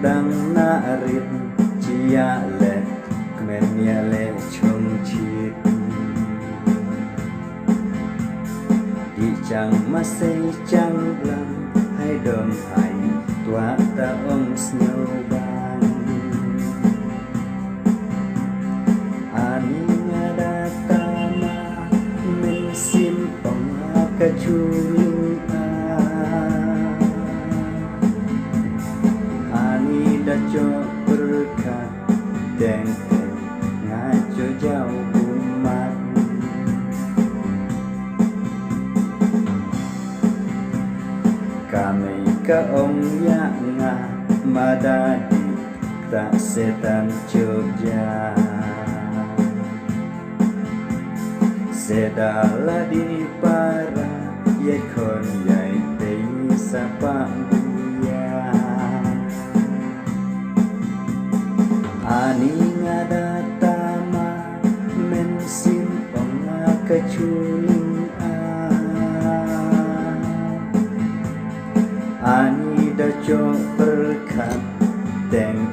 ดังนาริตจิยาเล็ดเมนเนียเล็ดชงชิดดิจังมาเซจังบลังให้ดมไอตัวตาองสโนบานอานิงาดาตามาเมนซิมปองอากาจูลิงDajo berkat dengkeng ngaco jauh umat kami ke yang madadi tak setan Jogja sedala di para ye kon yai tei sapa Ani ngada tama men simpang keculing Ani dajo berkat deng